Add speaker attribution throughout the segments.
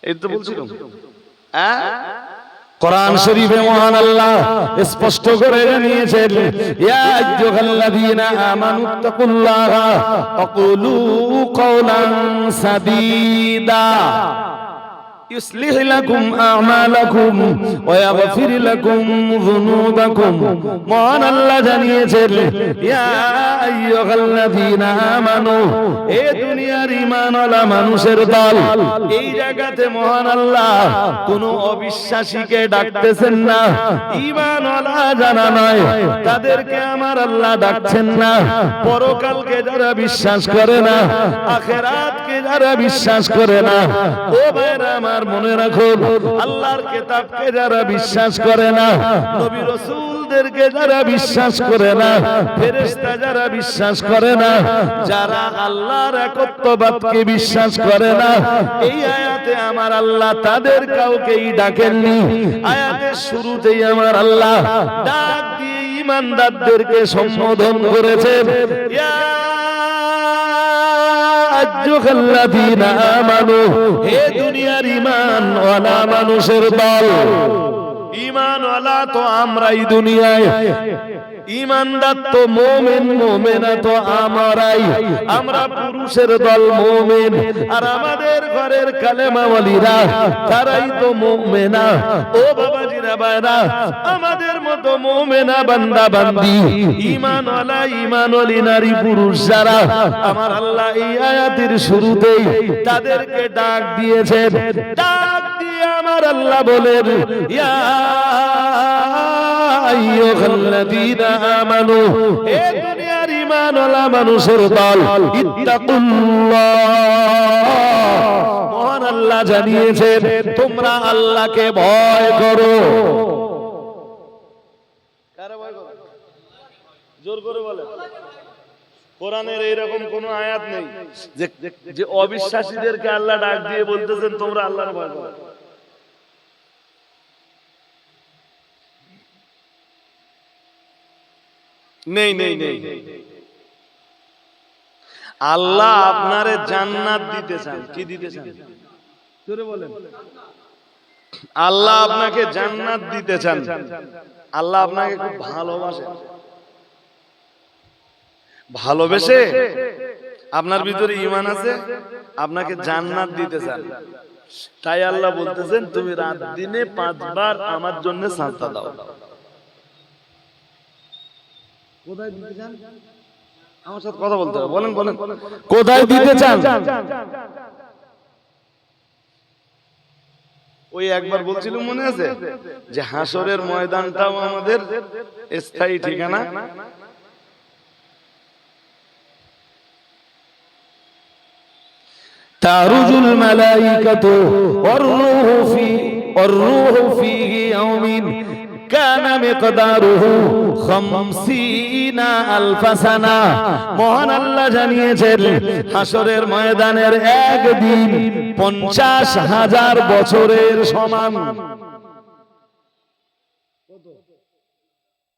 Speaker 1: এই তো বলছিলাম
Speaker 2: কোরআন শরীফে মহান আল্লাহ স্পষ্ট করে জানিয়েছেন, ইয়া আইয়ুহাল্লাযীনা আমানুত্তাকুল্লাহা ওয়া কুলু কাওলান সাদীদা ইউসলিহ লাকুম আমালাকুম ওয়া ইয়াগফির লাকুম যুনুবাকুম। মহান আল্লাহ জানিয়েছেন, ইয়া আইয়ুহাল্লাযীনা আমানু, এ দুনিয়ার ঈমানওয়ালা মানুষের দল। এই জায়গাতে মহান আল্লাহ কোন অবিশ্বাসীকে ডাকতেছেন না, ঈমানওয়ালা যারা নয় তাদেরকে আমার আল্লাহ ডাকছেন না। পরকালকে যারা বিশ্বাস করে না, আখিরাতকে যারা বিশ্বাস করে না, ও ভাইরা আমার মনে রাখো, আল্লাহর কিতাবকে যারা বিশ্বাস করে না, নবী রাসূলদেরকে যারা বিশ্বাস করে না, ফেরেশতা যারা বিশ্বাস করে না, যারা আল্লাহর একত্ববাদকে বিশ্বাস করে না, এই আয়াতে আমার আল্লাহ তাদের কাউকেই ডাকেননি। আয়াতের শুরুতেই আমার আল্লাহ ডাক দিয়ে ঈমানদারদেরকে সম্বোধন করেছেন, ইয়া আইয়ুহাল্লাযীনা আমানু, হে দুনিয়ার ঈমানওয়ালা মানুষের দল। ঈমানওয়ালা তো আমরাই দুনিয়ায়, ঈমানদার তো মুমিন, মুমিনা তো আমরাই। আমরা পুরুষের দল মুমিন, আর আমাদের ঘরের কালেমাওয়ালিরা তারাই তো মুমিনা। ও বাবাজিরা ভাইরা, আমাদের মতো মুমিনা বান্দা বান্দি, ঈমানওয়ালা ঈমানওয়ালি নারী পুরুষ যারা, আমার আল্লাহ এই আয়াতের শুরুতেই তাদেরকে ডাক দিয়েছেন। ডাক দিয়ে আমার আল্লাহ বলেন, ইয়া আইয়ুহাল্লাযীনা আমানু, হে দুনিয়ার ঈমানওয়ালা মানুষের দল, ইত্তাকুল্লাহ, মহান আল্লাহ জানিয়েছেন তোমরা আল্লাহকে ভয় করো। কারে ভয় করো? জোর করে বলে। কোরআনের এইরকম কোন আয়াত নেই যে অবিশ্বাসীদেরকে আল্লাহ ডাক দিয়ে বলতেছেন তোমরা আল্লাহর ভয় করো। নেই নেই নেই। আল্লাহ আপনারে জান্নাত দিতে চান। কি দিতে চান? জোরে বলেন। আল্লাহ আপনাকে জান্নাত দিতে চান। আল্লাহ আপনাকে খুব ভালোবাসেন। ভালোবেসে আপনার ভিতরে ঈমান আছে, আপনাকে জান্নাত দিতে চান। তাই আল্লাহ বলতেছেন তুমি রাত দিনে 5 বার আমার জন্য সাজদা দাও। কোথায় দিতে চান? আমার সাথে কথা বলতে হবে। বলেন বলেন, কোথায় দিতে চান? ওই একবার বলছিলাম মনে আছে যে হাসরের ময়দানটাও আমাদের স্থায়ী ঠিকানা। তারুজুল মালাইকাতু ওয়ার-রূহু ফীহি ইয়াউমিন কানা মিকদারুহু 50 আলফা সানা। মহান আল্লাহ জানিয়েছেন হাসরের ময়দানের একদিন 50,000 বছরের সমান। কত?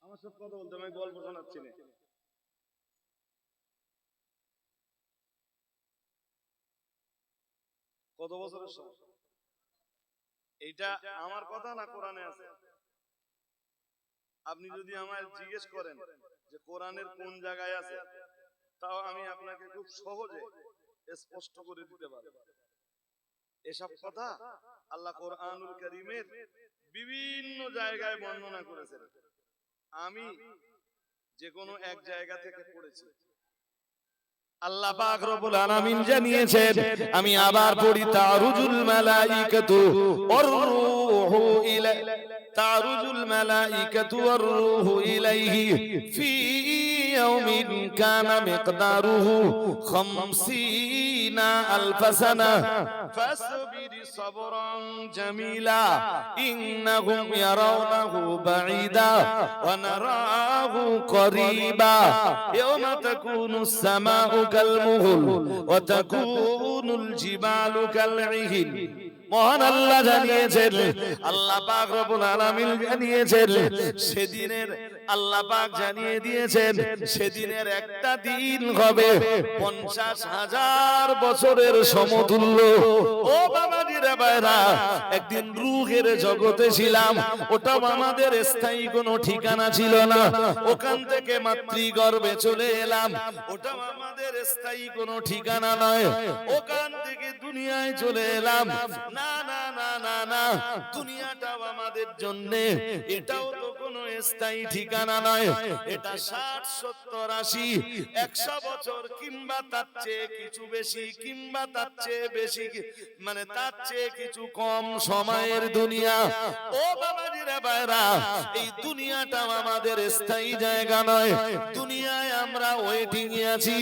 Speaker 2: আমার সাথে কথা বলতে আমি গল্প শোনাচ্ছি না। কত বছরের সমান? এইটা আমার কথা না কোরআনে আছে? আপনি যদি আমায় জিজ্ঞেস করেন যে কোরআনের কোন জায়গায় আছে, তাও আমি আপনাকে খুব সহজে স্পষ্ট করে দিতে পারব। এসব কথা আল্লাহ কোরআনুল কারীমের বিভিন্ন জায়গায় বর্ণনা করেছেন। আমি যে কোনো এক জায়গা থেকে পড়েছি। আল্লাহ পাক রব্বুল আলামিন জানিয়েছেন, আমি আবার পড়ি, তারুজুল মালাইকাতু ওয়ার-রূহু ইলাইহি, তারুজুল মালাইকাতু ওয়ার-রূহু ইলাইহি ফি ইয়াউমিন কানা মিকদারুহু 50 আলফা সানা ফাসবির সাবরান জামিলা ইন্নাহুম ইয়ারাউনাহু বাঈদা ওয়া নারাহু করিবা ইয়াওমা তাকুনুস সামাউ কালমুহুল ওয়া তাকুনুল জিবালু কালইহিন। মহান আল্লাহ জানিয়েছেন, আল্লাহ পাক রব্বুল আলামিন জানিয়েছেন, সেদিনের আল্লাহ পাক জানিয়ে দিয়েছেন সেদিনের একটা দিন হবে 50,000 বছরের সমতুল্য। ও বাবাজিরা বাবাজিরা ভাইরা, একদিন রূহের জগতে ছিলাম, ওটাও আমাদের স্থায়ী কোনো ঠিকানা ছিল না। ওখান থেকে মাতৃগর্ভে চলে এলাম, ওটাও আমাদের স্থায়ী কোনো ঠিকানা নয়। ওখান থেকে দুনিয়ায় চলে এলাম, না না না না না, দুনিয়াটাও আমাদের জন্য এটাও তো কোনো স্থায়ী ঠিকানা নয়। এটা 60, 70, 80, 100 বছর কিংবা তার চেয়ে কিছু বেশি কিংবা তার চেয়ে বেশি, মানে তার চেয়ে কিছু কম সময়ের দুনিয়া। ও বাবাজিরা ভাইরা, এই দুনিয়াটাও আমাদের স্থায়ী জায়গা নয়। দুনিয়ায় আমরা ওয়েটিং এ আছি।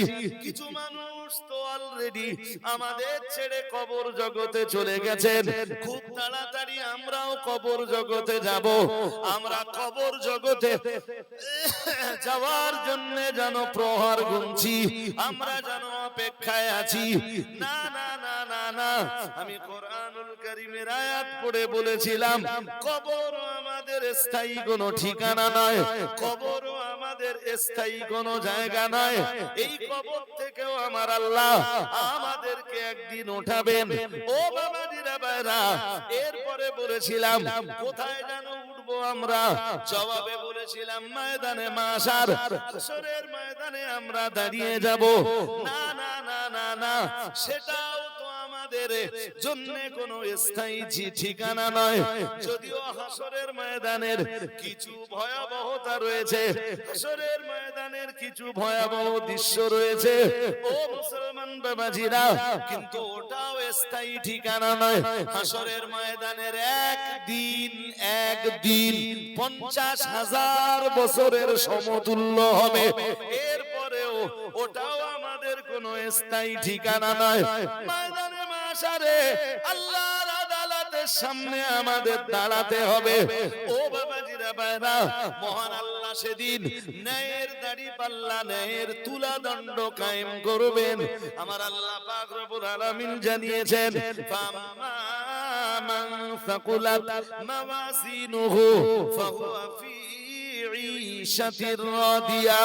Speaker 2: কিছু মানুষ তো অলরেডি আমাদের ছেড়ে কবর জগতে চলে গেছেন। খুব তাড়াতাড়ি আমরাও কবর জগতে যাব। আমরা কবর জগতে যাওয়ার জন্য যেন প্রহর গুনছি, আমরা যেন অপেক্ষায় আছি। না না না না না, আমি কোরআনুল কারীমের আয়াত পড়ে বলেছিলাম, কবর আমাদের স্থায়ী কোনো ঠিকানা নয়, কবর আমাদের স্থায়ী কোনো জায়গা নয়। এই কবর থেকেও আমার আল্লাহ আমাদেরকে একদিন উঠাবেন। ও বাবাজিরা ভাইরা, এরপরে বলেছিলাম কোথায় যেন উঠবো আমরা, জবাবে বলেছিলাম ময়দানে মাশার, হাশরের ময়দানে আমরা দাঁড়িয়ে যাব। না না না না না, সেটাও তো আমাদের জন্য কোনো স্থায়ী ঠিকানা নয়। যদিও হাশরের ময়দানের কিছু ভয়াবহতা রয়েছে, হাশরের ময়দানের কিছু ভয়াবহ দৃশ্য রয়েছে ও মুসলমান বাবাজিরা, কিন্তু ওটাও স্থায়ী ঠিকানা নয়। হাশরের ময়দানের একদিন 50,000 বছরের সমতুল্য হবে। এরপরেও ওটাও আমাদের কোনো স্থায়ী ঠিকানা নয়। ময়দানে মাশারে আল্লাহর আদালতের সামনে আমাদের দাঁড়াতে হবে। ও বাবাজিরা ভাইরা, মহান আল্লাহ সেদিন ন্যায়ের দাড়ি পাল্লা, ন্যায়ের তুলা দণ্ড কায়েম করবেন। আমার আল্লাহ পাক রব্বুল আলামিন জানিয়েছেন, ফাম্মা মান সাকুলাত মাওয়াজিনুহু ফাহুয়া ফি ঈশাতির রাদিয়া।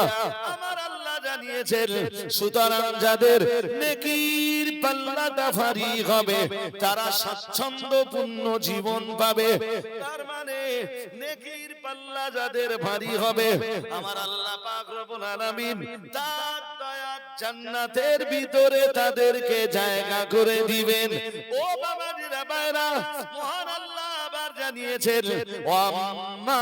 Speaker 2: আমার আল্লাহ জানিয়েছেন, সুতরাং যাদের নেকির পাল্লাটা ভারী হবে তারা স্বাচ্ছন্দ্যপূর্ণ জীবন পাবে। তার মানে নেকির পাল্লা যাদের ভারী হবে, আমার আল্লাহ পাক রব্বুল আলামিন তার দয়ার জান্নাতের ভিতরে তাদেরকে জায়গা করে দিবেন। ও বাবাজিরা ভাইরা, মহান আল্লাহ আবার জানিয়েছেন, ওয়াম্মা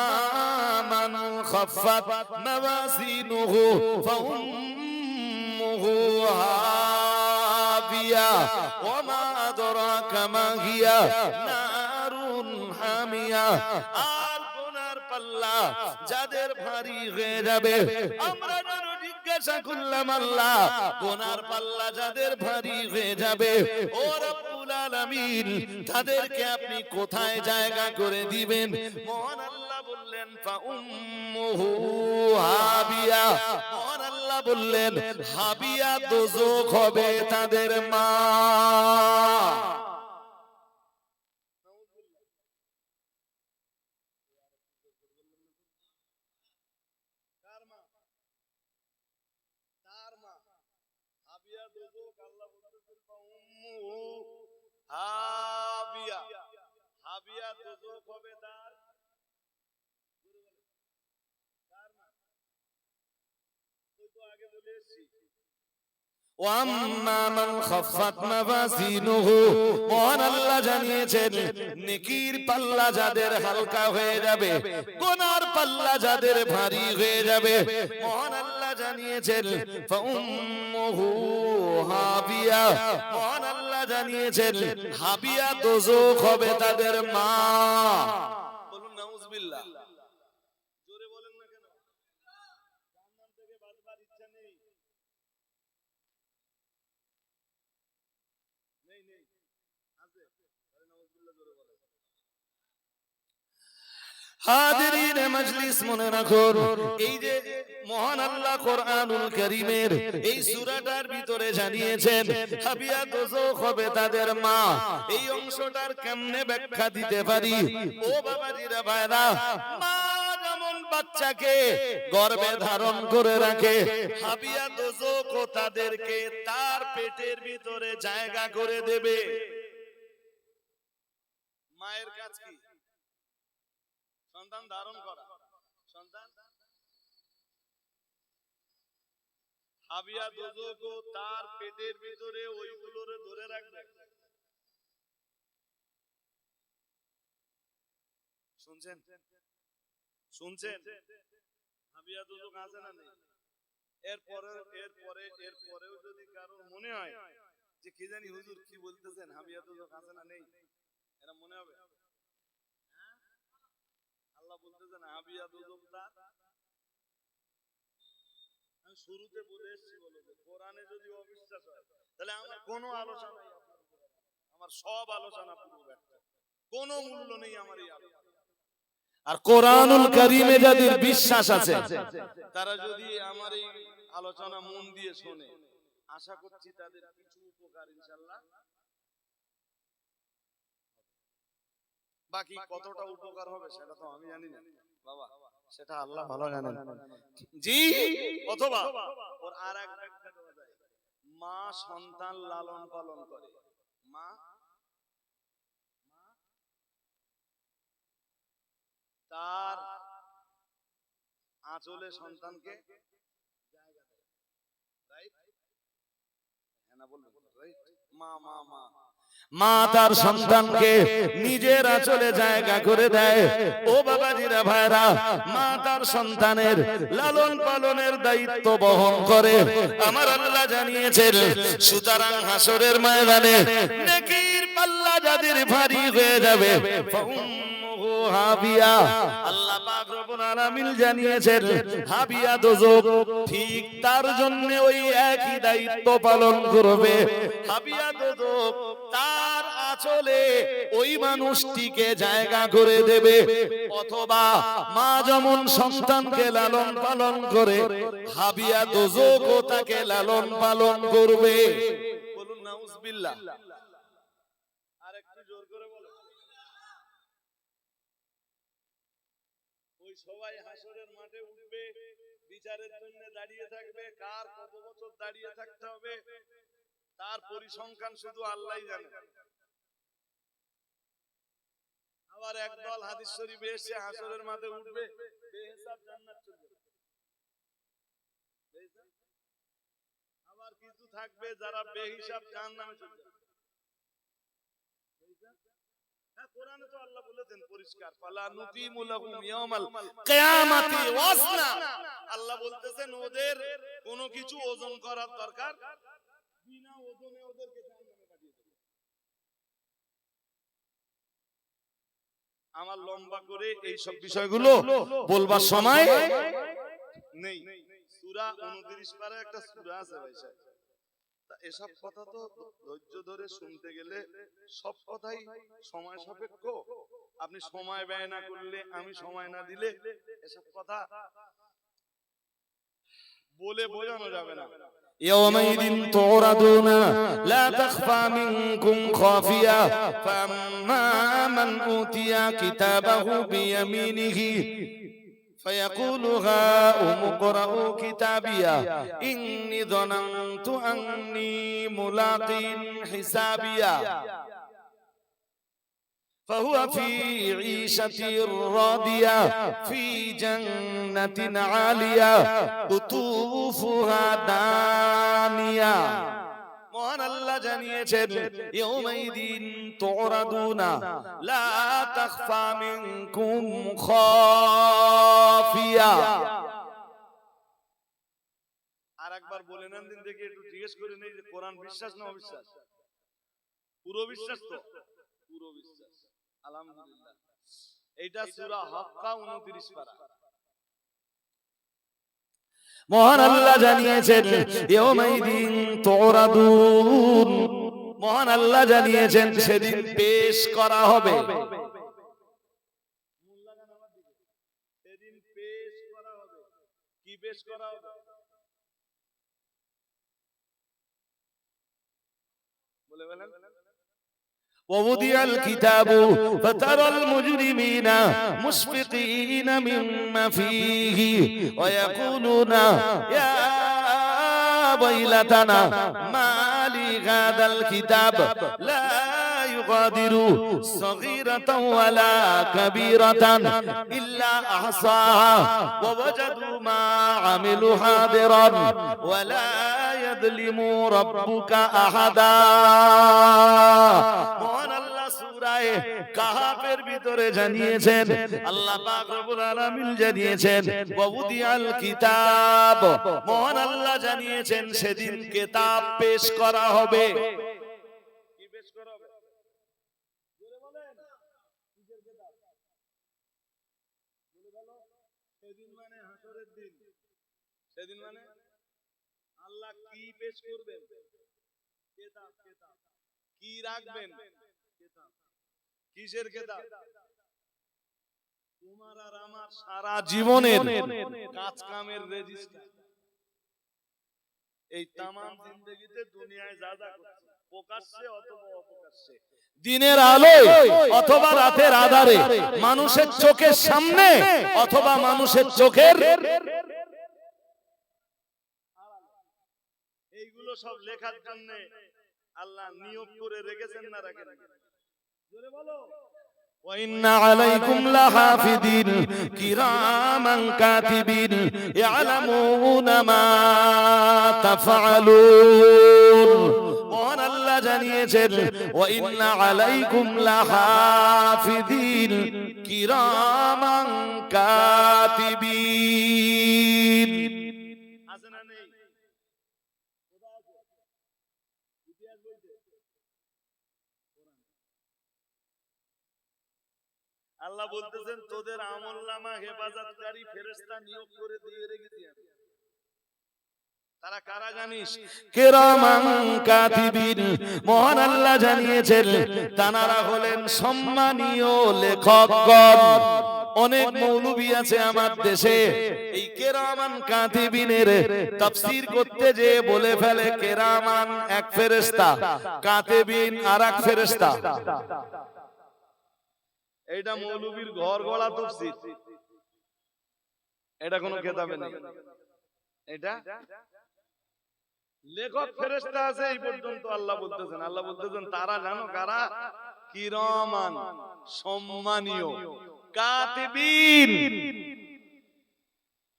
Speaker 2: মান খাফফাত মাওয়াজিনুহু ফাউম্মুহু হাবিয়া ওয়ামা আদরাকা মা হিয়া নারুন হামিয়া। আর গুনার পাল্লা যাদের ভারী হয়ে যাবে, আমরা যেন জিজ্ঞাসা করলাম, আল্লাহ গুনার পাল্লা যাদের ভারী হয়ে যাবে, ও রব্বুল আলামিন তাদেরকে আপনি কোথায় জায়গা করে দিবেন? মহান আল্লাহ বললেন, ফাউম্মুহু হাবিয়া। মহান আল্লাহ বললেন, হাবিয়া দোজখ হবে তাদের মা। হাবিয়া, হাবিয়া দোজখ হবে তার মা। ওই তো আগে বলে এসেছি, ওয়াম্মা মান খাফফাত মাওয়াজিনুহু, মহান আল্লাহ জানিয়েছেন, নেকির পাল্লা যাদের হালকা হয়ে যাবে, গুনার পাল্লা যাদের ভারী হয়ে যাবে, মহান আল্লাহ জানিয়েছেন, ফাউম্মুহু হাবিয়া। মহান আল্লাহ জানিয়েছেন, হাবিয়া দোজখ হবে তাদের মা। বলুন নাউজুবিল্লাহ। জোরে বলেন না কেন? জাহান্নাম থেকে বাঁচবার ইচ্ছা নেই? হাজিরিনে মজলিস, মনে রাখুন, এই যে মহান আল্লাহ কোরআনুল কারীমের এই সূরাটার ভিতরে জানিয়েছেন, হাবিয়া দোজখ হবে তাদের মা। এই অংশটার কেমনে ব্যাখ্যা দিতে পারি? ও বাবাজিরা ভাইরা, মা যেমন বাচ্চাকে গর্ভে ধারণ করে রাখে, হাবিয়া দোজখ তাদেরকে তার পেটের ভিতরে জায়গা করে দেবে।
Speaker 1: মায়ের কাজ কি? সন্তান ধারণ করা। সন্তান হাবিয়া দোজখ তার পেটের ভিতরে ওইগুলোরে ধরে রাখবে। শুনছেন? শুনছেন? হাবিয়া দোজখ আছে না নেই? এরপরেও যদি কারোর মনে হয় যে কি জানি হুজুর কি বলতেছেন, হাবিয়া দোজখ আছে না নেই, এরা মনে হবে আল্লাহ বলতেছেন হাবিয়া দোজখ তার। আমি শুরুতে বলে এসেছি, বলে কোরআনে যদি অবিশ্বাস হয় তাহলে আমার কোনো আলোচনা, আমার সব আলোচনা পুরো ব্যর্থ, কোনো মূল্য নেই আমার এই আলোচনা।
Speaker 2: আর কোরআনুল কারীমে যাদের বিশ্বাস আছে
Speaker 1: তারা যদি আমার এই আলোচনা মন দিয়ে শোনে, আশা করছি তাদের কিছু উপকার ইনশাআল্লাহ। বাকি কতটা উপকার হবে সেটা তো আমি জানি না বাবা, সেটা আল্লাহ ভালো জানেন। জি, অথবা ওর আর এক ব্যাখ্যা দেওয়া যায়, মা সন্তান লালন পালন করে, মা তার আঁচলে সন্তানকে জায়গা দেয়, রাইট? হ্যাঁ না বলবেন, রাইট? মা মা মা
Speaker 2: মা তার সন্তানকে নিজের আঁচলে জায়গা করে দেয়। ও বাবাজিরা ভাইরা, মা তার সন্তানের লালন পালনের দায়িত্ব বহন করে আমার আল্লাহ জানিয়েছেন। সুতরাং হাসরের ময়দানে নেকির পাল্লা যাদের ভারী হয়ে যাবে, হাবিয়া, আল্লাহ পাক রব্বুল আলামিন জানিয়েছেন হাবিয়া দোজখ ঠিক তার জন্য ওই একই দায়িত্ব পালন করবে। হাবিয়া দোজখ তার আঁচলে ওই মানুষটিকে জায়গা করে দেবে, অথবা মা যেমন সন্তানকে লালন পালন করে হাবিয়া দোজখও তাকে লালন পালন করবে।
Speaker 1: বলুন নাউজুবিল্লাহ। আর একটু জোর করে বলো। ওই সবাই হাসরের মাঠে উঠবে, বিচারের জন্য দাঁড়িয়ে থাকবে। কার কত বছর দাঁড়িয়ে থাকতে হবে তার পরিসংখ্যান শুধু আল্লাহই জানে। আবার একদল হাদিস শরীফে এসে হাসরের মাঠে উঠবে, বেহিসাব জান্নাত চলে যাবে। আবার কিছু থাকবে যারা বেহিসাব জাহান্নামে চলে যাবে। কোরআনে তো আল্লাহ বলেছেন পরিষ্কার, ফালা নুকিমু লাহুম ইয়াউমাল কিয়ামাতি ওয়াজনা। আল্লাহ বলতেছেন ওদের কোনো কিছু ওজন করার দরকার, বিনা ওজনে ওদেরকে জাহান্নামে পাঠিয়ে দেব। আমার লম্বা করে এই সব বিষয়গুলো
Speaker 2: বলবার সময়
Speaker 1: নেই। সূরা 29 পারে একটা সূরা আছে ভাই সাহেব, এসব কথা তো ধৈর্য ধরে শুনতে গেলে সব কথাই সময় সাপেক্ষ। আপনি সময় ব্যয় না করলে, আমি সময় না দিলে এসব কথা বলে বোঝানো যাবে না।
Speaker 2: يومئذ تعرضون لا تخفى منكم خافية فأما من أوتي كتابه بيمينه فيقول هاؤم اقرءوا كتابيه إني ظننت أني ملاق حسابيه فهو في عيشة راضية في جنة عالية قطوفها دانية। মহান আল্লাহ জানিয়েছেন ইয়াউমাইদিন তুরাদুনা লা তাখফা মিনকুম খাফিয়া।
Speaker 1: আরেকবার বলে নেন দিন দেখি, একটু জিজ্ঞেস করে নেই যে কোরআন বিশ্বাস না অবিশ্বাস? পুরো বিশ্বাস তো? পুরো বিশ্বাস, আলহামদুলিল্লাহ। এইটা সূরা হাক্কা 29 পারা।
Speaker 2: মহান আল্লাহ জানিয়েছেন ইয়াউমাইদিন তুরাদুন, মহান আল্লাহ জানিয়েছেন সেদিন পেশ করা হবে।
Speaker 1: সেদিন পেশ করা হবে। কি পেশ করা হবে? বলে বলেন।
Speaker 2: ووضع الكتاب فترى المجرمين مشفقين مما فيه ويقولون يا ويلتنا ما لهذا الكتاب لا ইউগাদিরু সগীরাতান ওয়ালা কাবীরাতান ইল্লা আহসাহা ওয়া ওয়াজাদু মা আমিলু হাদিরান ওয়ালা ইয়াযলিমু রাব্বুকা আহাদা। মহান আল্লাহ সূরা কাহাফের ভিতরে জানিয়েছেন, আল্লাহ পাক রব্বুল আলামিন জানিয়েছেন ওয়াউদিয়াল কিতাব, মহান আল্লাহ জানিয়েছেন সেদিন কিতাব পেশ করা হবে। কি পেশ করা হবে? জোরে বলেন, কিসের কিতাব? বলে বলো। সেদিন মানে হাসরের দিন। সেদিন মানে আল্লাহ কি পেশ করবেন? কিতাব। কিতাব কি রাখবেন? কিতাব। কিসের কিতাব? তোমার আর আমার সারা জীবনের কাজ কামের রেজিস্টার। এই তামাম জিন্দেগিতে দুনিয়ায় যা যা করছে, প্রকাশ্যে অথবা অপ্রকাশ্যে, দিনের আলোয় অথবা রাতের আধারে, মানুষের চোখের সামনে অথবা মানুষের চোখের, এইগুলো সব লেখার জন্য আল্লাহ নিয়োগ করে রেখেছেন না রাখেন? জোরে বলো। وَإِنَّ عَلَيْكُمْ لَحَافِظِينَ كِرَامًا كَاتِبِينَ يَعْلَمُونَ مَا تَفْعَلُونَ। মহান আল্লাহ জানিয়েছেন وَإِنَّ عَلَيْكُمْ لَحَافِظِينَ كِرَامًا كَاتِبِينَ। আছে না নেই? আল্লাহ বলতেছেন তোদের আমলনামা হেফাজতকারী ফেরেশতা নিয়োগ করে দিয়ে রেখেছি আমি। তারা কারা জানিস? কিরামান কাতিবিন। মহান আল্লাহ জানিয়েছেন তারা হলেন সম্মানীয় লেখকগণ। অনেক মৌলবী আছে আমার দেশে, এই কিরামান কাতিবিনের তাফসীর করতে যে বলে ফেলে কিরামান এক ফেরেশতা, কাতিবিন আরেক ফেরেশতা। এইটা মৌলবীর ঘর গড়া তাফসীর, এটা কোনো কিতাবে নেই। এটা লেখক ফেরেশতা আছে এই পর্যন্ত আল্লাহ বলতেছেন। আল্লাহ বলতেছেন তারা জানো কারা? কিরামান, সম্মানীয়, কাতিবিন,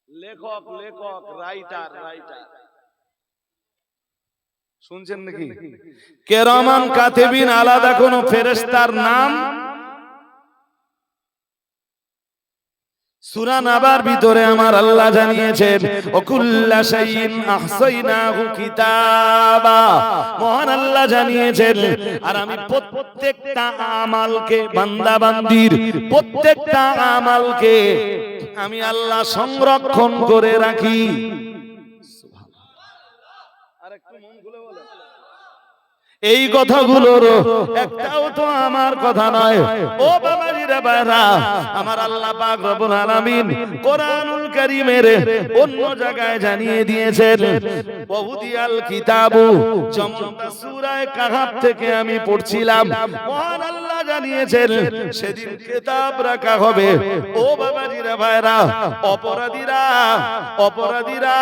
Speaker 2: লেখক, লেখক, রাইটার, রাইটার। শুনছেন নাকি? কিরামান কাতিবিন আলাদা কোন ফেরেশতার নাম সূরা নাবার ভিতরে আমার আল্লাহ জানিয়েছেন ওয়াকুল্লা শাইইন আহসাইনাহু কিতাবা। মহান আল্লাহ জানিয়েছেন আর আমি প্রত্যেকটা আমলকে, বান্দা বান্দির প্রত্যেকটা আমলকে আমি আল্লাহ সংরক্ষণ করে রাখি। সুবহানাল্লাহ। আর একটু মন খুলে বলেন, এই কথাগুলোর একটাও তো আমার কথা নয়। ও বাবাজিরা ভাইরা, আমার আল্লাহ পাক রব্বুল আলামিন কোরআনুল কারীমের অন্য জায়গায় জানিয়ে দিয়েছেন ওয়াউদিয়াল কিতাবু। যেমনটা সূরা কাহাফ থেকে আমি পড়ছিলাম, মহান আল্লাহ জানিয়েছেন সেদিন কিতাব রাখা হবে। ও বাবাজিরা ভাইরা, অপরাধীরা, অপরাধীরা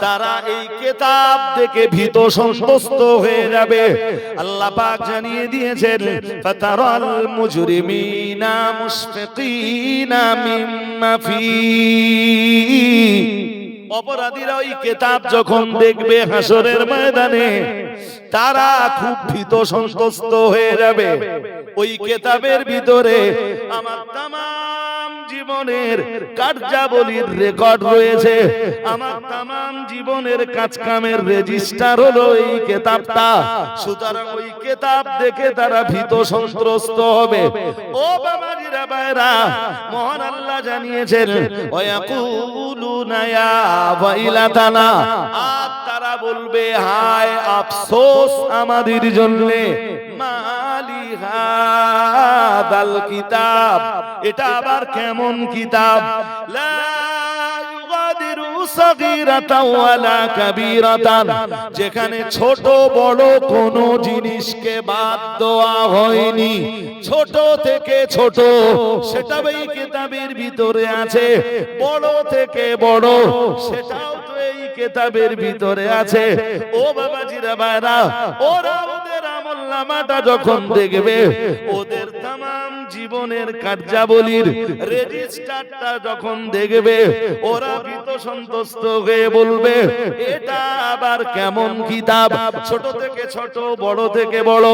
Speaker 2: তারা এই কিতাব দেখে ভীত সন্ত্রস্ত হয়ে যাবে। আল্লাহ পাক জানিয়ে দিয়েছেন ফাতারাল মুজরিমিনা মুশফিকিনা মিম্মা ফি। অপরাধীরা ওই কিতাব যখন দেখবে হাসরের ময়দানে, তারা খুব ভীত সন্ত্রস্ত হয়ে যাবে। ওই কিতাবের ভিতরে আমার তামাম জীবনের কার্যাবলীর রেকর্ড রয়েছে, আমার তামাম জীবনের কাজকামের রেজিস্টার হলো এই কিতাবটা। সুতরাং ওই কিতাব দেখে তারা ভীত সন্ত্রস্ত হবে। ও বাবাজিরা ভাইরা, মহান আল্লাহ জানিয়েছেন ওয়ায়াকুলুনা ইয়া ওয়াইলাতানা, আর তারা বলবে হায় আফসোস আমাদের জন্য। মালি হাদাল কিতাব, এটা আবার কেমন কিতাব? লা ইউগাদিরু সাগীরাতান ওয়ালা কাবীরাতান, যেখানে ছোট বড় কোনো জিনিসকে বাদ দেওয়া হয়নি। ছোট থেকে ছোট সেটা এই কিতাবের ভিতরে আছে, বড় থেকে বড় সেটাও তো এই কিতাবের ভিতরে আছে। ও বাবাজিরা ভাইরা, ওরা ওদের আমল নামাটা যখন দেখবে, ওদের তামাম জীবনের কার্যাবলীর রেজিস্টারটা যখন দেখবে, ওরা ভীত সন্তুষ্ট হয়ে বলবে, এটা আবার কেমন কিতাব? ছোট থেকে ছোট, বড় থেকে বড়,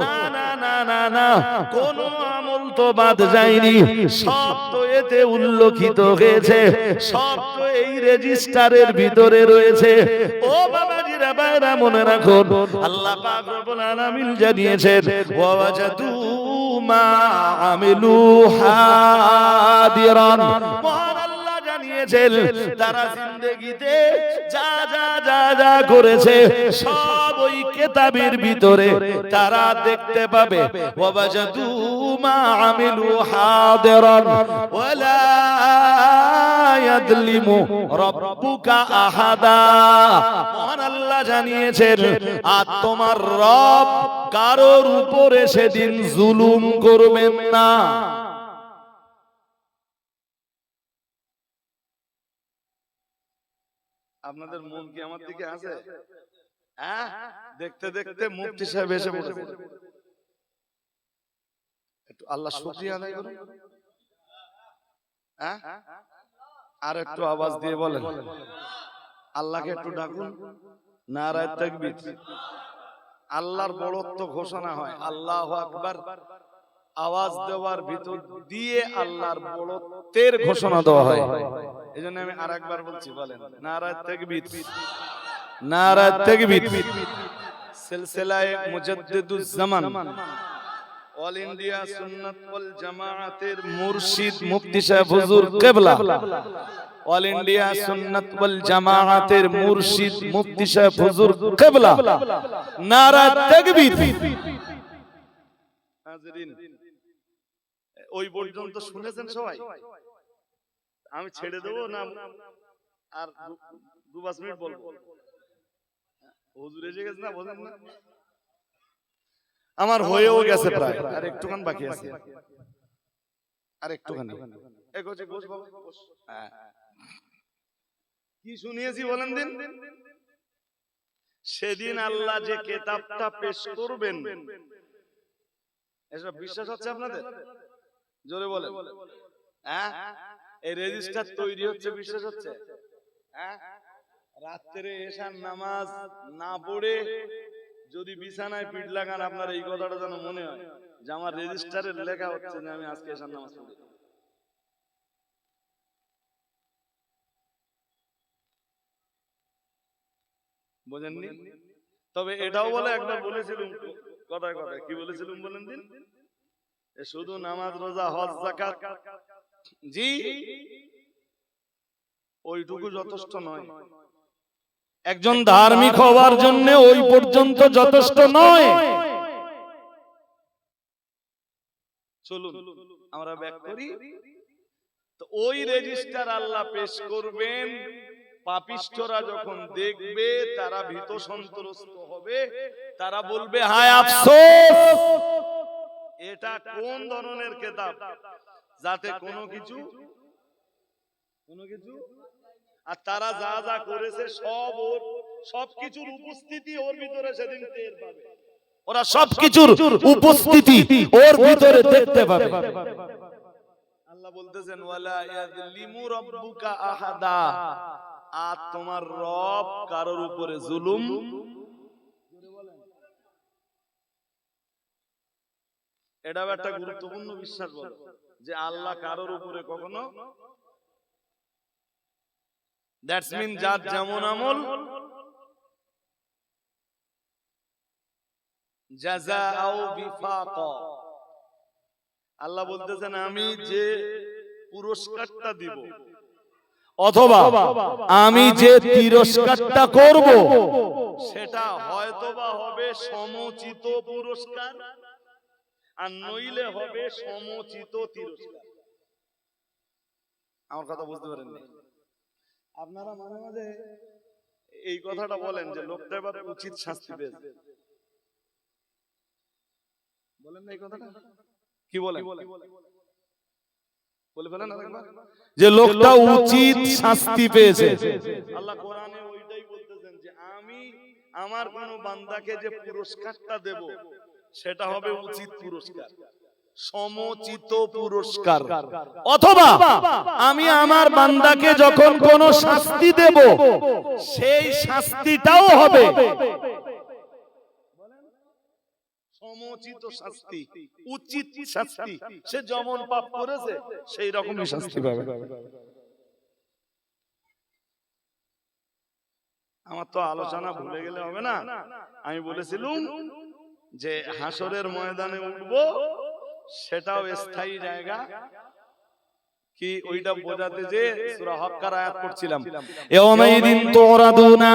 Speaker 2: না না না না না, কোন আমল তো বাদ যায়নি, সব তো এতে উল্লেখিত হয়েছে, সব তো এই রেজিস্টারের ভিতরে রয়েছে। ও বাবাজিরা, বাইরা মনে রাখুন, আল্লাহ পাক রব্বুল আলামিন জানিয়েছেন, ওয়া ওয়াজাদু মা আমিলু হাদিরান। মহান আল্লাহ জানিয়েছেন, তারা জিন্দেগিতে যা যা যা যা করেছে সব ওই কিতাবের ভিতরে তারা দেখতে পাবে। ওয়া ওয়াজাদু মা আমিলু হাদিরান ওয়ালা ইয়াযলিমু রাব্বুকা আহাদা। মহান আল্লাহ জানিয়েছেন, আর তোমার রব কারোর উপরে সেদিন জুলুম করবেন না।
Speaker 1: আপনাদের মন কি আমার দিকে আছে? হ্যাঁ, দেখতে দেখতে মুফতি সাহেব এসে পড়েছে। একটু আল্লাহ শুকরিয়া আদায় করুন। হ্যাঁ, আর একটু আওয়াজ দিয়ে বলেন, আল্লাহকে একটু ডাকুন। নারায়ে তাকবীর। আল্লাহর বড়ত্ব ঘোষণা হয়, আল্লাহু আকবার আওয়াজ দেওয়ার ভিতর দিয়ে আল্লাহর বড়ত্বের ঘোষণা দেওয়া হয়। এজন্য আমি আরেকবার বলছি, বলেন নারায়ে তাকবীর, নারায়ে তাকবীর। সিলসিলায়ে মুজাদ্দিদুজ জামান অল ইন্ডিয়া সুন্নাত ওয়াল জামাআতের মুর্শিদ মুফতি সাহেব হুজুর কিবলা, অল ইন্ডিয়া সুন্নাত ওয়াল জামাআতের মুর্শিদ মুফতি সাহেব হুজুর কিবলা, নারায়ে তাকবীর। হাজিরিন, ওই পর্যন্ত শুনেছেন সবাই? আমি ছেড়ে দেবো না আর 2-5 মিনিট বলবো? হুজুর এসে গেছে না, বলেন না? আমার হয়েও গেছে প্রায়, আর একটুখানি বাকি আছে, আর একটুখানি। কি শুনিয়েছি বলেন দিন? সেদিন আল্লাহ যে কিতাবটা পেশ করবেন, এসব বিশ্বাস হচ্ছে আপনাদের? জোরে বলেন। হ্যাঁ, এই রেজিস্টার তৈরি হচ্ছে, বিশ্বাস হচ্ছে? হ্যাঁ, রাত্রে এশার নামাজ না পড়ে যদি বিছানায় পিঠ লাগান, আপনার এই কথাটা যেন মনে হয় যে আমার রেজিস্টারে লেখা হচ্ছে যে আমি আজকে এশার নামাজ পড়ি। বোঝেননি? তবে এটাও বলে, একবার বলেছিলাম কথায় কথায়, কি বলেছিলাম বলেন দিন? শুধু নামাজ, রোজা, হজ, যাকাত, জি ওইটুকু যথেষ্ট নয়।
Speaker 2: একজন ধার্মিক হওয়ার জন্য ওই পর্যন্ত যথেষ্ট নয়।
Speaker 1: চলুন আমরা ব্যাক করি। তো ওই রেজিস্টার আল্লাহ পেশ করবেন, পাপিষ্ঠরা যখন দেখবে তারা ভীত সন্ত্রস্ত হবে, তারা বলবে, হায় আফসোস, এটা কোন ধরনের কিতাব যাতে কোনো কিছু আর তারা যা যা করেছে সবকিছুর উপস্থিতি ওর ভিতরে সেদিন টের পাবে।
Speaker 2: ওরা সবকিছুর উপস্থিতি ওর ভিতরে দেখতে পাবে।
Speaker 1: আল্লাহ বলতেছেন, ওয়ালা ইয়াযলিমু রাব্বুকা আহাদা, আর তোমার রব কারোর উপরে জুলুম। এটাও একটা গুরুত্বপূর্ণ বিশ্বাস বলো, যে আল্লাহ কারোর উপরে কখনো, দ্যাটস মিন যার যেমন আমল জাযাউ বিফাকা। আল্লাহ বলতেছেন, আমি যে পুরস্কারটা দিব
Speaker 2: অথবা আমি যে তিরস্কারটা করব,
Speaker 1: সেটা হয়তোবা হবে সমুচিত পুরস্কার, আর নইলে হবে সমুচিত তিরস্কার। আমার কথা বুঝতে পারেননি? আপনারা মাঝে মাঝে এই কথাটা বলেন যে লোকটা এবার উচিত শাস্তি পেয়েছে, বলেন না এই কথাটা? কি বলেন? বলে ফেলেন
Speaker 2: যে লোকটা উচিত শাস্তি পেয়েছে।
Speaker 1: আল্লাহ কোরআনে ওইটাই বলতেছেন যে আমি আমার কোন বান্দাকে যে পুরস্কারটা দেব, সেটা হবে উচিত পুরস্কার, সমচিত পুরস্কার।
Speaker 2: অথবা আমি আমার বান্দাকে যখন কোন শাস্তি দেব, সেই শাস্তিটাও হবে
Speaker 1: সমচিত শাস্তি, উচিত শাস্তি। সে যেমন পাপ করেছে সেই রকমই শাস্তি পাবে। আমার তো আলোচনা ভুলে গেলে হবে না। আমি বলেছিলাম যে হাসরের ময়দানে উঠবো, সেটাও স্থায়ী জায়গা কি ওইটা বোঝাতে যে সূরা হক্কার আয়াত পড়ছিলাম,
Speaker 2: ইয়াউমাইদিন তুরাদুনা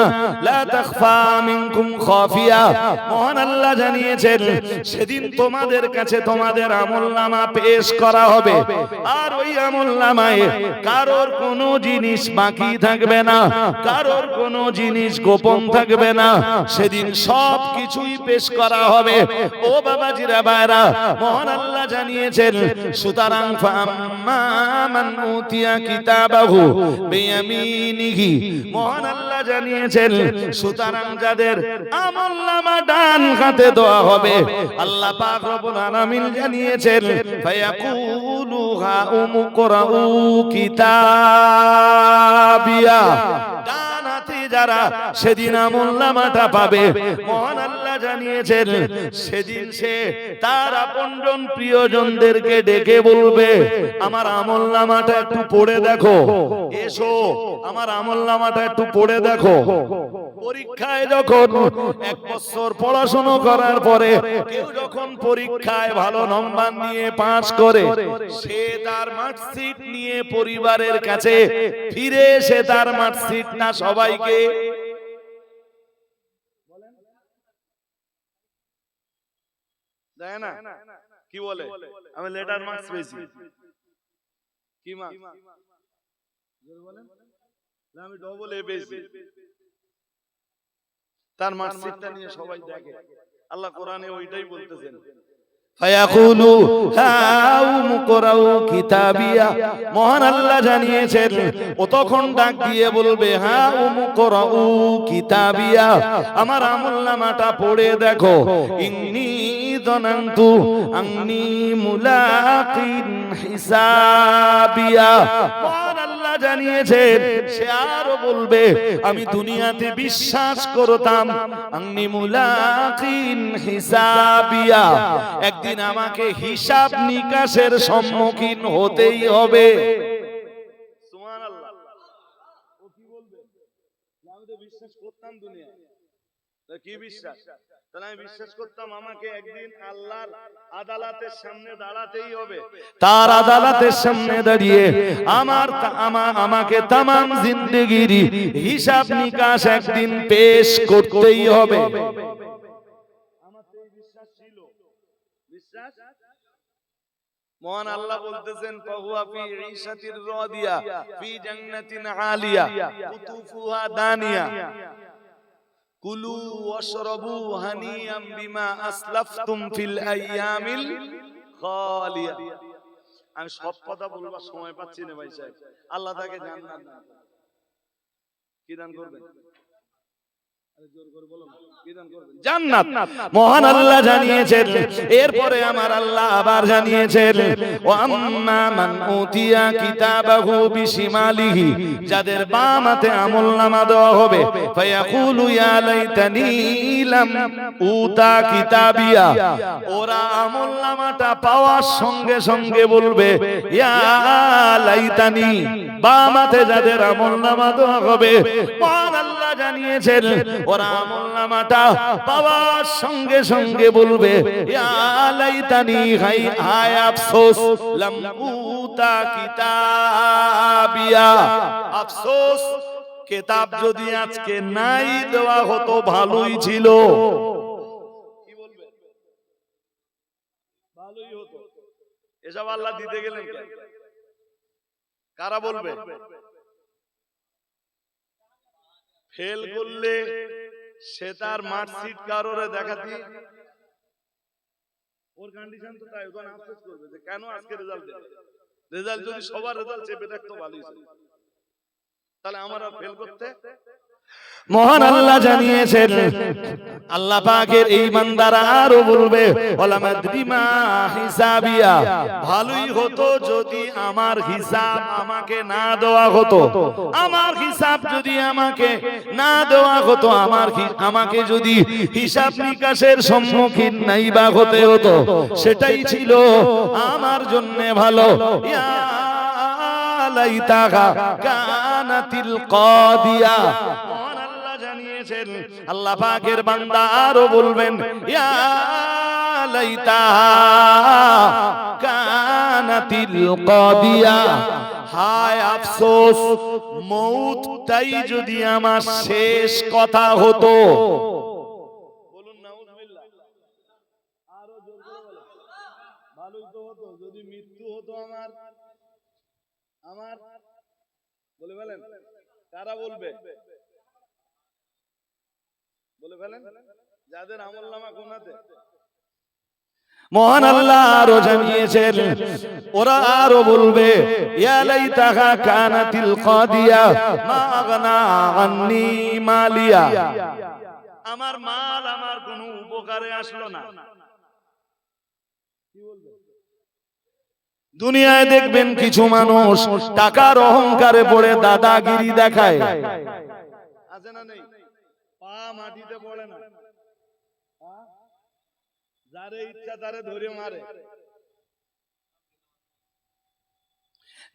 Speaker 2: লা তাখফা মিনকুম খাফিয়া। মহান আল্লাহ জানিয়েছেন সেদিন তোমাদের কাছে তোমাদের আমলনামা পেশ করা হবে, আর ওই আমলনামায় কারোর কোনো জিনিস বাকি থাকবে না, কারোর কোনো জিনিস গোপন থাকবে না। সেদিন সব কিছুই পেশ করা হবে। ও বাবাজিরা ভাইরা, মহান আল্লাহ জানিয়েছেন সুতরাং ফাম্মা মান উতিয়া কিতাবাহু বিয়ামিনিহি। মহান আল্লাহ জানিয়েছেন সুতরাং যাদের আমলনামা ডান হাতে দেওয়া হবে, আল্লাহ পাক রব্বুল আলামিন জানিয়েছেন ফায়াকুলু হা উমকুরাউ কিতাবিয়া। ডান হাতে যারা সেদিন আমলনামাটা পাবে, মহান আল্লাহ জানিয়েছেন সেদিন সে তার আপনজন প্রিয়জনদেরকে ডেকে বলবে আমার আমলনামাটা একটু পড়ে দেখো, এসো আমার আমলনামাটা একটু পড়ে দেখো। পরীক্ষায় যখন 1 বছর পড়াশোনা করার পরে কেউ যখন পরীক্ষায় ভালো নম্বর নিয়ে পাস করে, সে তার মার্কশিট নিয়ে পরিবারের কাছে ফিরে এসে তার মার্কশিটটা সবাইকে
Speaker 1: দেয় না। কি বলে আমি লেটার মার্কস পেয়েছি, কি মার্কস বলেন, আমি ডবল এ পেয়েছি। তার মার্কশিটটা নিয়ে সবাই দেখে। আল্লাহ কোরআনে ওইটাই বলতেছেন
Speaker 2: ফায়াকুলু হাউম কুরাউ কিতাবিয়া। মহান আল্লাহ জানিয়েছেন ও তখন ডাক দিয়ে বলবে হাউম কুরাউ কিতাবিয়া, আমার আমলনামাটা পড়ে দেখো। ইন্নী যানানতু আন্নী মুলাকিন হিসাবিয়া। মহান আল্লাহ জানিয়েছেন সে আরো বলবে আমি দুনিয়াতে বিশ্বাস করতাম আন্নী মুলাকিন হিসাবিয়া, একদিন আমাকে হিসাব নিকাশের সম্মুখীন হতেই হবে।
Speaker 1: সুবহানাল্লাহ। ও কি বলবে আমি তো বিশ্বাস করতাম দুনিয়ায়, তা কি বিশ্বাস? তাহলে আমি বিশ্বাস করতাম আমাকে একদিন আল্লাহর আদালতের সামনে দাঁড়াতেই হবে।
Speaker 2: তার আদালতের সামনে দাঁড়িয়ে আমাকে তামাম জিন্দেগির হিসাব নিকাশ একদিন পেশ করতেই হবে।
Speaker 1: আমার তো এই বিশ্বাস ছিল। বিশ্বাস মহান আল্লাহ বলতেছেন ফাহুয়া ফি ঈশাতির রাদিয়া ফি জান্নাতিন আলিয়া কুতুফুহা দানিয়া কুলু ওয়াশরাবু হানিয়াম বিমা আসলাফতুম ফিল আইয়ামিল খালিয়া। আমি সব কথা বলবার সময় পাচ্ছি না ভাই সাহেব। আল্লাহ তাকে জান্নাত দান করুন। কি দান করবেন?
Speaker 2: জান্নাত। মহান আল্লাহ জানিয়েছেন, এরপরে আমার আল্লাহ আবার জানিয়েছেন ওয়া আম্মা মান উতিয়া কিতাবাহু বিশিমালিহি, যাদের বাম হাতে আমলনামা দেওয়া হবে ফায়াকুলু ইয়া লাইতানি লাম উতা কিতাবিয়া। ওরা আমলনামাটা পাওয়ার সঙ্গে সঙ্গে বলবে ইয়া লাইতানি। বাম হাতে যাদের আমলনামা দেওয়া হবে, মহান আল্লাহ জানিয়েছেন ওরা আমলনামাটা পাওয়ার সঙ্গে সঙ্গে বলবে ইয়া লাইতানি, হায় আফসোস লাম উতা কিতাবিয়া। আফসোস কিতাব যদি আজকে নাই দেওয়া হতো ভালোই ছিল।
Speaker 1: কি বলবে? ভালোই হতো। এসব আল্লাহ দিতে গেলেন কেন? কারা বলবে? ফেল করলে সে তার মার্কশিট কারোরে দেখাতি, ওর কন্ডিশন তো তাই, ওখানে আফসোস করবে যে কেন আজকে রেজাল্ট দিল। রেজাল্ট যদি সবার রেজাল্ট চেপে থাকতো ভালোই ছিল, তাহলে আমার আর ফেল করতে
Speaker 2: মহান আল্লাহ জানিয়েছেন, আল্লাহ পাকের এই বান্দারা আরো বলবে ওলামাদ্রিমা হিসাবিয়া, ভালোই হতো যদি আমার হিসাব আমাকে না দেওয়া হতো, আমার হিসাব যদি আমাকে না দেওয়া হতো, আমাকে যদি হিসাব নিকাশের সম্মুখীন নাই বা হতে হতো, সেটাই ছিল আমার জন্য ভালো। ইয়া লাইতাহা কানাতিল কাদিয়া, জানিয়েছেন আল্লাহ পাকের বান্দা আরো বলবেন ইয়া লাইতাহা কানাতিল কাদিয়া, হায় আফসোস মউতটাই যদি আমার শেষ কথা হতো। বলুন নাউজুবিল্লাহ, আরো জোরে বলুন, ভালোই তো হতো যদি মৃত্যু হতো আমার বলে বলেন, কারা বলবে? বলে ফেলেন যাদের আমলনামা গুনাতে। মহান আল্লাহ আরো জানিয়েছেন, ওরা আরো বলবে ইয়া লাইতাহা কানাতিল কাদিয়া মা আগনা আন্নি মালিয়া, আমার মাল আমার কোনো উপকারে আসলো না। কি বলবে? দুনিয়ায় দেখবেন কিছু মানুষ টাকার অহংকারে পড়ে দাদাগিরি দেখায়, আছে না নেই? পা মাটিতে পড়ে না, যারে ইচ্ছা তারে ধরে মারে,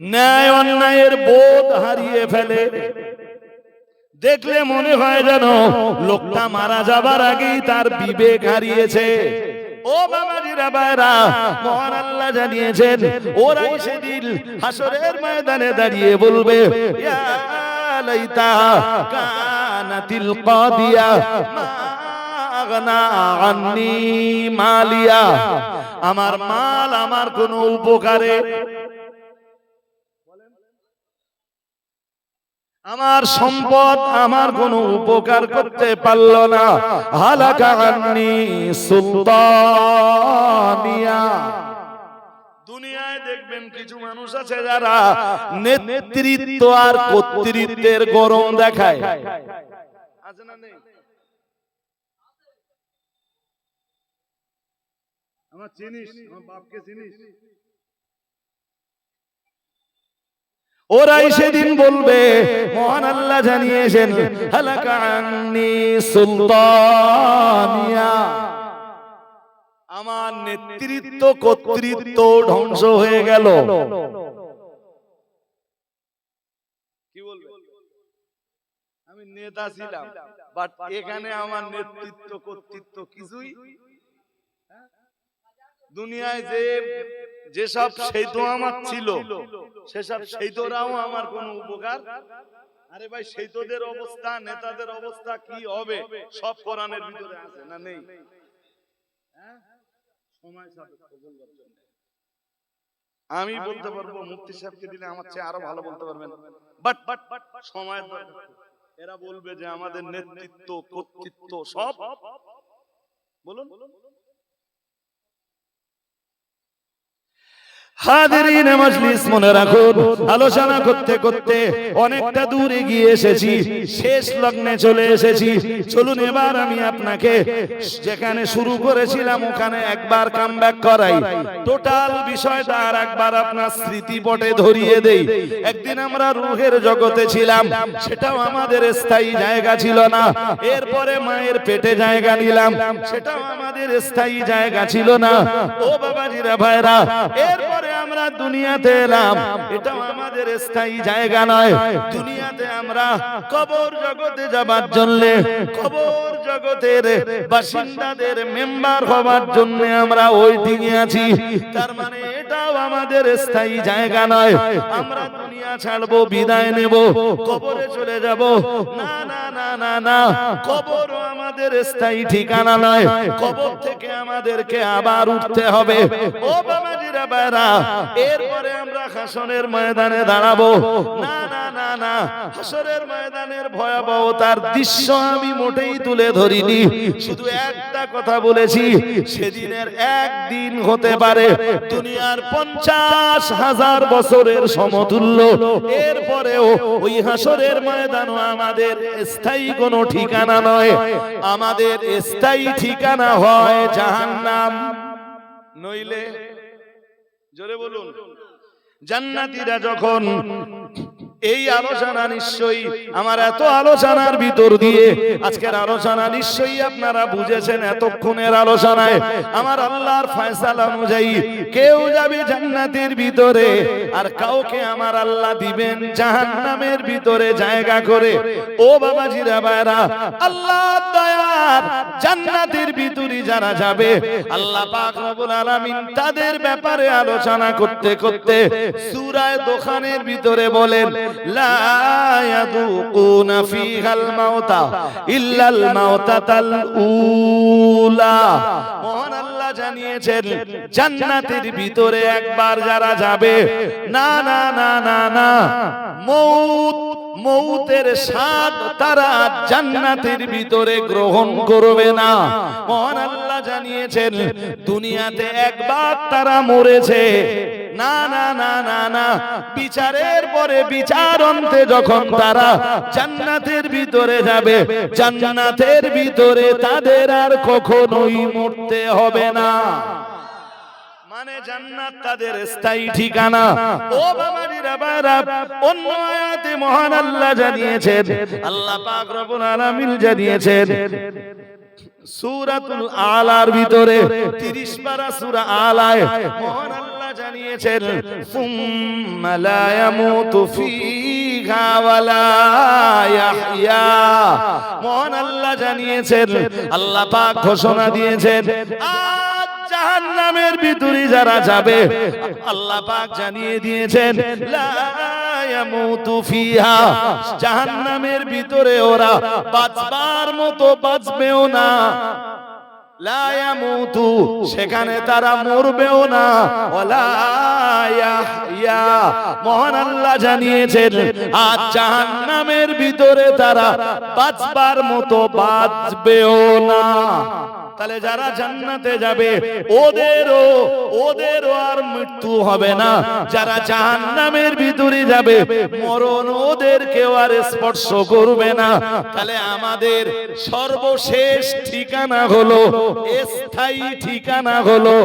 Speaker 2: ন্যায় অন্যায়ের বোধ হারিয়ে ফেলে। দেখলে মনে হয় যেন লোকটা মারা যাবার আগেই তার বিবেক হারিয়েছে। ও বাবাজিরা ভাইরা, মহান আল্লাহ জানিয়েছেন ওরাই সেদিন হাসরের ময়দানে দাঁড়িয়ে বলবে ইয়া লাইতাহা কানাতিল কাদিয়া মা আগনা আন্নি মালিয়া, আমার মাল আমার কোনো উপকারে, আমার সম্পদ আমার কোনো উপকার করতে পারল না। হালাকা আন্নি সুলতানিয়া, দুনিয়ায় দেখবেন কিছু মানুষ আছে যারা নেতৃত্ব আর কর্তৃত্বের গরম দেখায়, আছে না নেই? আমার চিনিস, আমার বাপকে চিনিস? ওরাই সেদিন বলবে, মহান আল্লাহ জানিয়েছেন হালাকা আন্নি সুলতানিয়া, আমার নেতৃত্ব কর্তৃত্ব ধ্বংস হয়ে গেল। কি বলবে? আমি নেতা ছিলাম, বাট এখানে আমার নেতৃত্ব কর্তৃত্ব কিছুই, দুনিয়ায় যেসব সেতু আমার ছিল সেসব সেতুরাও আমার কোন উপকার। আরে ভাই, সেতুদের অবস্থা নেতাদের অবস্থা কি হবে সব কোরআনের ভিতরে আছে না নেই? সময় সাপেক্ষ বলবার জন্য আমি বলতে পারবো, মুফতি সাহেবকে দিলে আমার চেয়ে আরো ভালো বলতে পারবেন, বাট সময়ের দরকার। এরা বলবে যে আমাদের নেতৃত্ব কর্তৃত্ব সব, বলুন হাজিরিন মজলিস, মনে রাখুন আলোচনা করতে করতে অনেকটা দূর এগিয়ে এসেছি, শেষ লগ্নে চলে এসেছি। চলুন এবার আমি আপনাকে যেখানে শুরু করেছিলাম ওখানে একবার কামব্যাক করাই, টোটাল বিষয়টা আর একবার আপনার স্মৃতিপটে ধরিয়ে দেই। একদিন আমরা রূহের জগতে ছিলাম, সেটাও আমাদের স্থায়ী জায়গা ছিল না। এরপরে মায়ের পেটে জায়গা নিলাম, সেটাও আমাদের স্থায়ী জায়গা ছিল না। ও বাবাজিরা ভাইরা, এরপরে আমরা দুনিয়াতে এলাম, এটা আমাদের স্থায়ী জায়গা নয়। দুনিয়াতে আমরা কবর জগতে যাবার জন্য, কবর জগতের বাসিন্দাদের মেম্বার হবার জন্য আমরা ওয়েটিং এ আছি। তার মানে এটাও আমাদের স্থায়ী জায়গা নয়। আমরা দুনিয়া ছাড়বো, বিদায় নেব, কবরে চলে যাব। না না না না না, কবরও আমাদের স্থায়ী ঠিকানা নয়। কবর থেকে আমাদেরকে আবার উঠতে হবে। ও বাবাজিরা ভাইরা, এরপরে আমরা হাসরের ময়দানে দাঁড়াবো। না না না না, হাসরের ময়দানের ভয়াবহতার দৃশ্য আমি মোটেই তুলে ধরিনি, শুধু একটা কথা বলেছি, সেদিনের একদিন হতে পারে দুনিয়ার 50,000 বছরের সমতুল্য। এরপরেও ওই হাসরের ময়দানও আমাদের স্থায়ী কোনো ঠিকানা নয়, আমাদের স্থায়ী ঠিকানা হয় জাহান্নাম, নইলে জোরে বলুন জান্নাতীরা যখন এই আলোচনা নিশ্চয়ই আমার এত আলোচনার ভিতর দিয়ে আজকের আলোচনা নিশ্চয়ই আপনারা বুঝেছেন, এতক্ষণের আলোচনায় আমার আল্লাহর ফয়সালা অনুযায়ী কেউ যাবে জান্নাতের ভিতরে আর কাউকে আমার আল্লাহ দিবেন জাহান্নামের ভিতরে জায়গা করে। ও বাবাজিরা ভাইরা, আল্লাহর দয়ার জান্নাতের ভিতরে যারা যাবে আল্লাহ পাক রব্বুল আলামিন তাদের ব্যাপারে আলোচনা করতে করতে সূরা দোখানের ভিতরে বলেন, লা ইয়াযুকুনা ফীহাল মাউতা ইল্লাল মাউতাতাল উলা। মহান আল্লাহ জানিয়েছেন জান্নাতের ভিতরে একবার যারা যাবে, না না না না না, মৌতের স্বাদ তারা জান্নাতের ভিতরে গ্রহণ করবে না। মহান আল্লাহ জানিয়েছেন দুনিয়াতে একবার তারা মরেছে, না না না না না, বিচারের পরে বিচার অন্তে যখন তারা জান্নাতের ভিতরে যাবে, জান্নাতের ভিতরে তাদের আর কখনোই মরতে হবে না, মানে জান্নাত তাদের স্থায়ী ঠিকানা। ও বাবাজিরা ভাইরা, অন্য আয়াতে মহান আল্লাহ জানিয়েছেন, আল্লাহ পাক রব্বুল আলামিন জানিয়েছেন সূরাতুল আলার ভিতরে 30 পারা সূরা আলায় মহান আল্লাহ জানিয়েছেন, সুম্মা লা ইয়ামুতু ফীহা ওয়ালা ইয়াহইয়া। মহান আল্লাহ জানিয়েছেন, আল্লাহ পাক ঘোষণা দিয়েছেন জাহান্নামের ভিতরে যারা যাবে আল্লাহ পাক জানিয়ে দিয়েছেন লা ইয়ামুতু ফিহা, জাহান্নামের ভিতরে ওরা বাঁচবার মতো বাঁচবেও না, লা ইয়ামুতু সেখানে তারা মরবেও না, ওয়ালা ইয়াহইয়া। মহান আল্লাহ জানিয়েছেন আজ জাহান্নামের ভিতরে তারা বাঁচবার মতো বাঁচবেও না। তাহলে যারা জান্নাতে যাবে ওদেরও আর মৃত্যু হবে না, যারা জাহান্নামের ভিতরে যাবে মরণ ওদেরকেও আর স্পর্শ করবে না। তাহলে আমাদের সর্বশেষ ঠিকানা হলো, স্থায়ী ঠিকানা হলো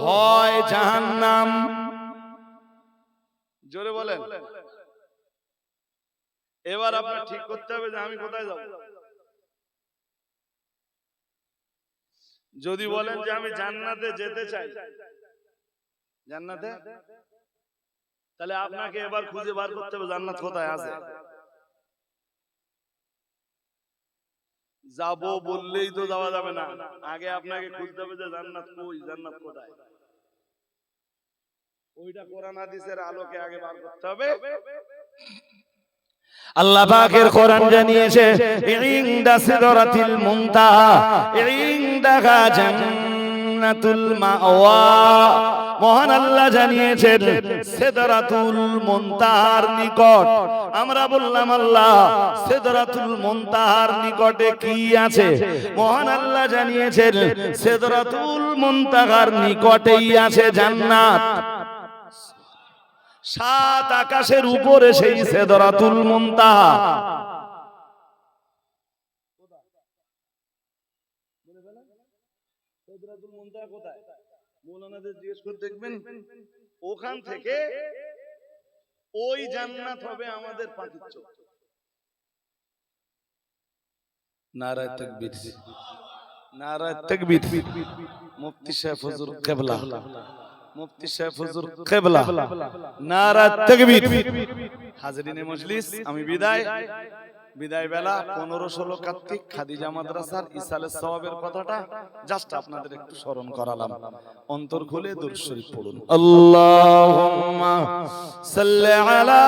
Speaker 2: হয় জাহান্নাম, জোরে বলেন। এবার আপনার ঠিক করতে হবে যে আমি কোথায় যাব। যদি বলেন যে আমি জান্নাতে যেতে চাই, জান্নাতে, তাহলে আপনাকে এবার খুঁজে বার করতে হবে জান্নাত কোথায় আছে। যাবো বললেই তো যাওয়া যাবে না, আগে আপনাকে খুঁজতে হবে যে জান্নাত কই, জান্নাত কোথায়। ওইটা কোরআন হাদিসের আলোকে আগে বার করতে হবে। আল্লাহ পাকের কোরআন জানিয়েছে ইনদা সিদরাতিল মুনতাহা ইনদাহা জান্নাতুল মাওয়া। মহান আল্লাহ জানিয়েছেন সিদরাতুল মুনতাহার নিকট। আমরা বললাম আল্লাহ সিদরাতুল মুনতাহার নিকটে কি আছে? মহান আল্লাহ জানিয়েছেন সিদরাতুল মুনতাহার নিকটেই আছে জান্নাত। 7 আকাশের উপরে সেই সিদরাতুল মুনতাহা। সিদরাতুল মুনতাহা কোথায়? মৌলানাদের জিজ্ঞেস করে দেখবেন, ওখান থেকে ওই জান্নাত হবে আমাদের পাখির চোখ। নারায়ে তাকবীর, নারায়ে তাকবীর। মুফতি সাহেব হুজুর কিবলা, মুফতি সাহেব হুজুর কিবলা, নারায়ে তাকবীর। হাজরিনে মজলিস, আমি বিদায় বেলা 15-16 কার্তিক খাদিজা মাদ্রাসার ইসালের সওয়াবের কথাটা জাস্ট আপনাদের একটু স্মরণ করালাম। অন্তর খুলে দুরূদ শরীফ পড়ুন। আল্লাহুম্মা সাল্লি আলা